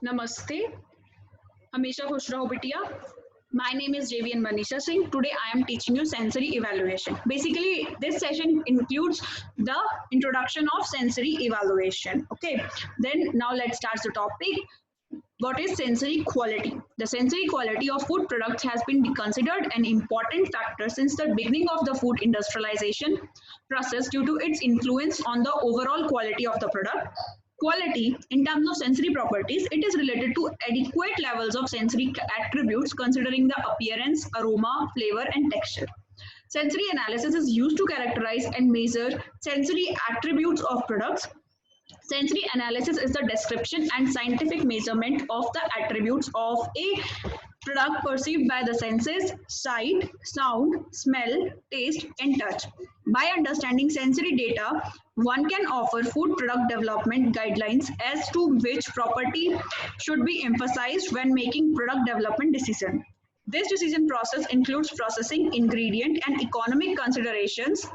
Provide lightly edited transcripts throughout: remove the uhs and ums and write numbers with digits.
Namaste. Hamisha खुश रहो बिटिया. My name is JVN Manisha Singh. Today I am teaching you sensory evaluation. Basically, this session includes the introduction of sensory evaluation. Okay. Then now let's start the topic. What is sensory quality? The sensory quality of food products has been considered an important factor since the beginning of the food industrialization process due to its influence on the overall quality of the product. Quality, in terms of sensory properties, it is related to adequate levels of sensory attributes considering the appearance, aroma, flavor, and texture. Sensory analysis is used to characterize and measure sensory attributes of products. Sensory analysis is the description and scientific measurement of the attributes of a product perceived by the senses: sight, sound, smell, taste, and touch. By understanding sensory data, one can offer food product development guidelines as to which property should be emphasized when making product development decision. This decision process includes processing, ingredient, and economic considerations,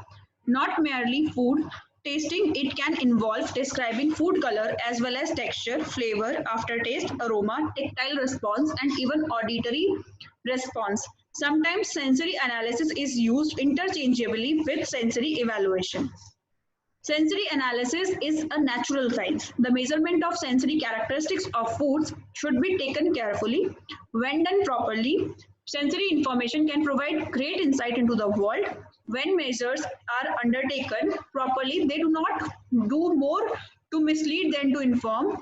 not merely food tasting. It can involve describing food color as well as texture, flavor, aftertaste, aroma, tactile response, and even auditory response. Sometimes sensory analysis is used interchangeably with sensory evaluation. Sensory analysis is a natural science. The measurement of sensory characteristics of foods should be taken carefully. When done properly, sensory information can provide great insight into the world. When measures are undertaken properly, they do not do more to mislead than to inform.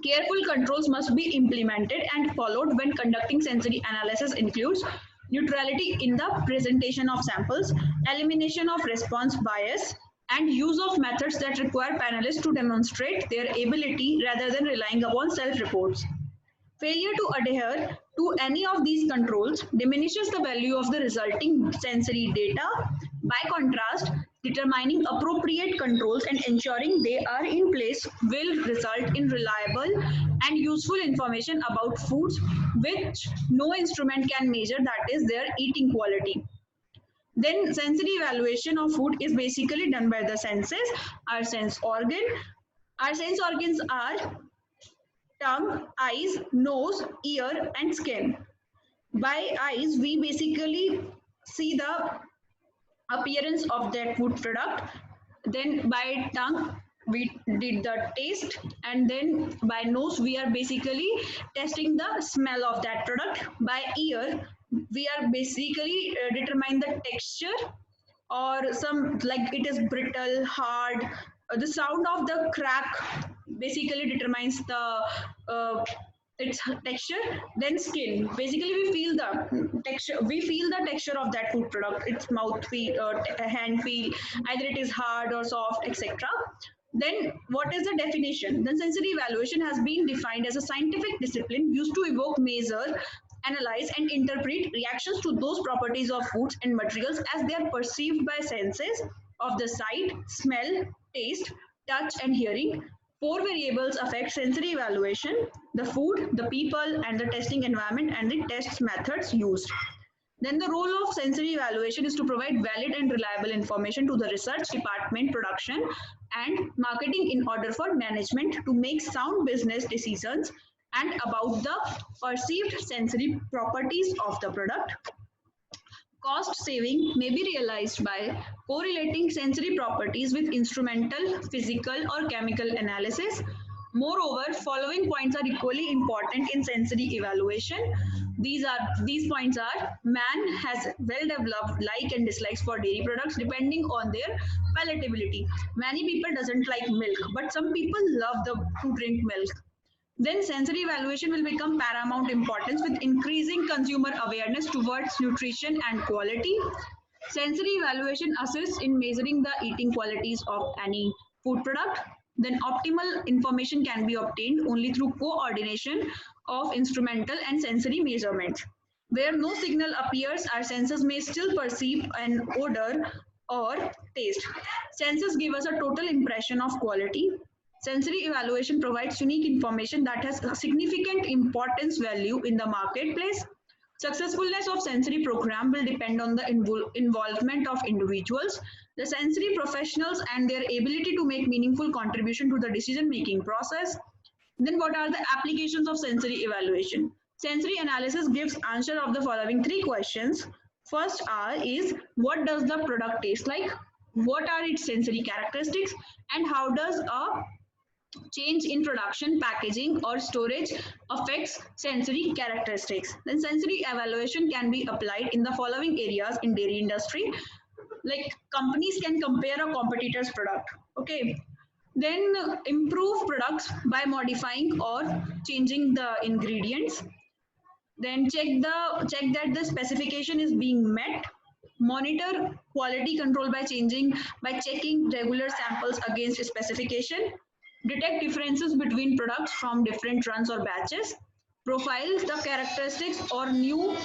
Careful controls must be implemented and followed when conducting sensory analysis includes neutrality in the presentation of samples, elimination of response bias, and use of methods that require panelists to demonstrate their ability rather than relying upon self-reports. Failure to adhere to any of these controls diminishes the value of the resulting sensory data. By contrast, determining appropriate controls and ensuring they are in place will result in reliable and useful information about foods which no instrument can measure, that is, their eating quality. Then sensory evaluation of food is basically done by the senses, our sense organ. Our sense organs are tongue, eyes, nose, ear, and skin. By eyes, we basically see the appearance of that food product. Then by tongue, we did the taste, and then by nose, we are basically testing the smell of that product. By ear, we are basically determine the texture or some like it is brittle, hard. The sound of the crack basically determines the its texture. Then skin, basically we feel the texture, we feel the texture of that food product, its mouth feel or hand feel, either it is hard or soft, etc. Then what is the definition? Then sensory evaluation has been defined as a scientific discipline used to evoke, measure, analyze, and interpret reactions to those properties of foods and materials as they are perceived by senses of the sight, smell, taste, touch, and hearing. Four variables affect sensory evaluation: the food, the people, and the testing environment, and the test methods used. Then the role of sensory evaluation is to provide valid and reliable information to the research department, production, and marketing in order for management to make sound business decisions and about the perceived sensory properties of the product. Cost saving may be realized by correlating sensory properties with instrumental, physical, or chemical analysis. Moreover, following points are equally important in sensory evaluation. These points are: man has well developed like and dislikes for dairy products depending on their palatability. Many people doesn't like milk, but some people love to drink milk. Then sensory evaluation will become paramount importance with increasing consumer awareness towards nutrition and quality. Sensory evaluation assists in measuring the eating qualities of any food product. Then optimal information can be obtained only through coordination of instrumental and sensory measurements. Where no signal appears, our senses may still perceive an odor or taste. Senses give us a total impression of quality. Sensory evaluation provides unique information that has a significant importance value in the marketplace. Successfulness of sensory program will depend on the involvement of individuals, the sensory professionals, and their ability to make meaningful contribution to the decision making process. Then what are the applications of sensory evaluation? Sensory analysis gives answer of the following three questions. First is what does the product taste like? What are its sensory characteristics? And how does a change in production, packaging, or storage affects sensory characteristics? Then sensory evaluation can be applied in the following areas in dairy industry. Like companies can compare a competitor's product. Okay. Then improve products by modifying or changing the ingredients. Then check that the specification is being met. Monitor quality control by checking regular samples against specification. Detect differences between products from different runs or batches. Profiles the characteristics or new.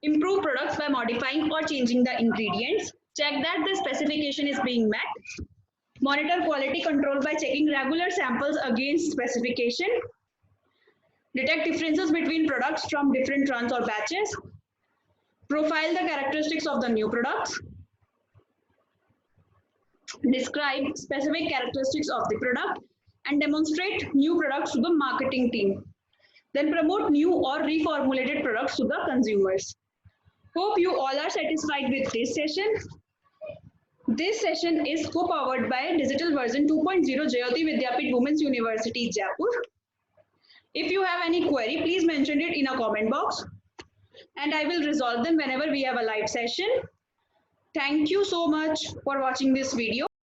Improve products by modifying or changing the ingredients. Check that the specification is being met. Monitor quality control by checking regular samples against specification. Detect differences between products from different runs or batches. Profile the characteristics of the new products. Describe specific characteristics of the product and demonstrate new products to the marketing team. Then promote new or reformulated products to the consumers. Hope you all are satisfied with this session. This session is co-powered by Digital Version 2.0 Jayoti Vidyapeeth Women's University, Jaipur. If you have any query, please mention it in a comment box and I will resolve them whenever we have a live session. Thank you so much for watching this video.